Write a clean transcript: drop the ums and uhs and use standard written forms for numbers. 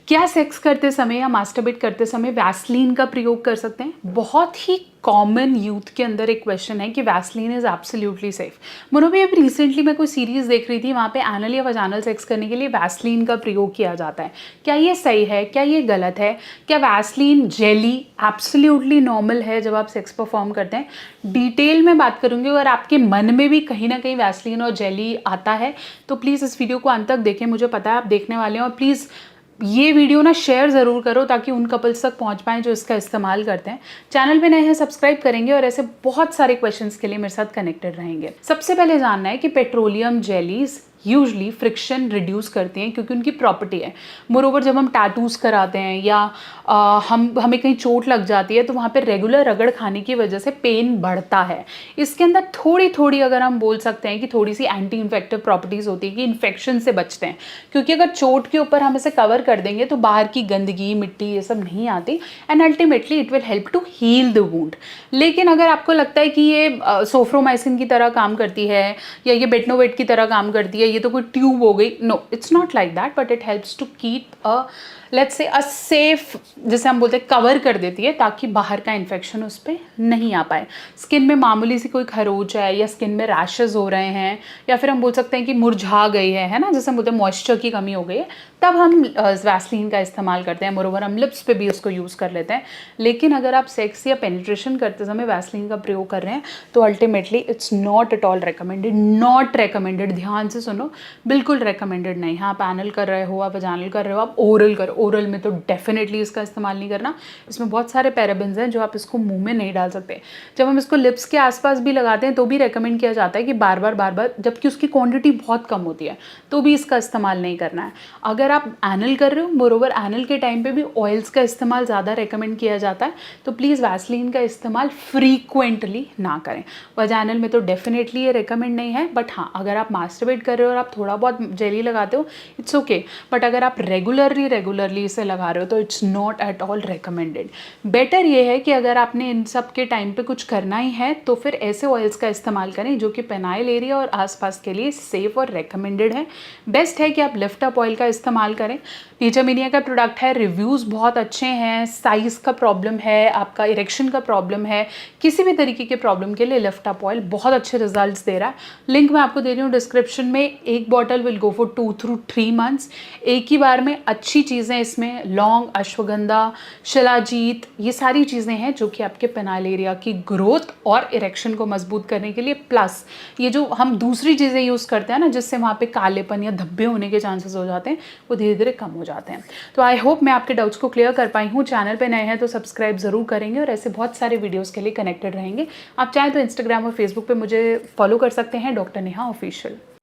क्या सेक्स करते समय या मास्टरबेट करते समय वैसलीन का प्रयोग कर सकते हैं? बहुत ही कॉमन यूथ के अंदर एक क्वेश्चन है कि वैसलीन इज़ एब्सोल्युटली सेफ। मोनोबी अभी रिसेंटली मैं कोई सीरीज़ देख रही थी, वहाँ पे एनल या वजानल सेक्स करने के लिए वैसलीन का प्रयोग किया जाता है। क्या ये सही है? क्या ये गलत है? क्या वैसलीन जेली एब्सोल्युटली नॉर्मल है जब आप सेक्स परफॉर्म करते हैं? डिटेल में बात करूँगी। अगर आपके मन में भी कहीं ना कहीं वैसलीन और जेली आता है तो प्लीज़ इस वीडियो को अंत तक देखें। मुझे पता है आप देखने वाले हैं, और प्लीज़ ये वीडियो ना शेयर ज़रूर करो ताकि उन कपल्स तक पहुंच पाएँ जो इसका इस्तेमाल करते हैं। चैनल पे नए हैं, सब्सक्राइब करेंगे और ऐसे बहुत सारे क्वेश्चंस के लिए मेरे साथ कनेक्टेड रहेंगे। सबसे पहले जानना है कि petroleum jellies usually friction reduce करती हैं क्योंकि उनकी प्रॉपर्टी है। मोरोवर जब हम टैटूज़ कराते हैं या हमें कहीं चोट लग जाती है तो वहाँ पे रेगुलर रगड़ खाने की वजह से पेन बढ़ता है। इसके अंदर थोड़ी थोड़ी अगर हम बोल सकते हैं कि थोड़ी सी एंटी इन्फेक्टिव प्रॉपर्टीज़ होती है कि इन्फेक्शन से बचते हैं, क्योंकि अगर चोट के ऊपर हम इसे कवर कर देंगे तो बाहर की गंदगी, मिट्टी, ये सब नहीं आती and ultimately it will help to heal the wound. लेकिन अगर आपको लगता है कि ये सोफ्रोमाइसिन की तरह काम करती है या ये बेटनोवेट की तरह काम करती है, ये तो कोई ट्यूब हो गई, no it's not like that, but it helps to keep let's say a safe, जैसे हम बोलते हैं, कवर कर देती है ताकि बाहर का इन्फेक्शन उस पर नहीं आ पाए। स्किन में मामूली सी कोई खरोच है या स्किन में रैशेज हो रहे हैं या फिर हम बोल सकते हैं कि मुरझा गई है ना, जैसे हम बोलते हैं मॉइस्चर की कमी हो गई है, तब हम वैसलीन का इस्तेमाल करते हैं। मोरोवर हम लिप्स पे भी उसको यूज़ कर लेते हैं। लेकिन अगर आप सेक्स या पेनिट्रेशन करते समय वैसलीन का प्रयोग कर रहे हैं तो ultimately it's not at all recommended. Not recommended, ध्यान से सुनो, बिल्कुल रिकमेंडेड नहीं है। आप एनल कर रहे हो, आप वजानल कर रहे हो, आप ओरल करो, ओरल में तो डेफिनेटली इसका इस्तेमाल नहीं करना। इसमें बहुत सारे पैराबेन्स हैं जो आप इसको मुंह में नहीं डाल सकते। जब हम इसको लिप्स के आसपास भी लगाते हैं तो भी रेकमेंड किया जाता है कि बार बार, जबकि उसकी क्वांटिटी बहुत कम होती है, तो भी इसका इस्तेमाल नहीं करना है। अगर आप एनल कर रहे हो, मोरोवर एनल के टाइम पे भी ऑयल्स का इस्तेमाल ज़्यादा रेकमेंड किया जाता है, तो प्लीज़ वैसलीन का इस्तेमाल फ्रीक्वेंटली ना करें। वजाइनल में तो डेफिनेटली ये रेकमेंड नहीं है, बट हाँ, अगर आप मास्टरबेट कर रहे हो और आप थोड़ा बहुत जेली लगाते हो, इट्स ओके। बट अगर आप रेगुलरली इसे लगा रहे हो तो it's not at all recommended. Better ये है कि अगर आपने इन सब के टाइम पे कुछ करना ही है तो फिर ऐसे ऑयल्स का इस्तेमाल करें जो कि पेनाइल एरिया और आसपास के लिए सेफ और रेकमेंडेड है। बेस्ट है कि आप लिफ्ट अप ऑयल का इस्तेमाल करें। नीचामिनिया का प्रोडक्ट है, रिव्यूज़ बहुत अच्छे हैं। साइज़ का प्रॉब्लम है, आपका इरेक्शन का प्रॉब्लम है, किसी भी तरीके के प्रॉब्लम के लिए लिफ्ट अप ऑयल बहुत अच्छे रिजल्ट्स दे रहा है। लिंक मैं आपको दे रही हूँ डिस्क्रिप्शन में। एक bottle will go for 2 to 3 months। एक ही बार में अच्छी चीज़ें इसमें लौंग, अश्वगंधा, शिलाजीत, ये सारी चीज़ें हैं जो कि आपके पेनाइल एरिया की ग्रोथ और इरेक्शन को मजबूत करने के लिए, प्लस ये जो हम दूसरी चीज़ें यूज़ करते हैं ना जिससे वहाँ पे कालेपन या धब्बे होने के चांसेस हो जाते हैं, वो धीरे धीरे कम हो जाते हैं। तो आई होप मैं आपके डाउट्स को क्लियर कर पाई हूँ। चैनल पे नए हैं तो सब्सक्राइब ज़रूर करेंगे और ऐसे बहुत सारे वीडियोज़ के लिए कनेक्टेड रहेंगे। आप चाहें तो इंस्टाग्राम और फेसबुक पर मुझे फॉलो कर सकते हैं, डॉक्टर नेहा ऑफिशियल।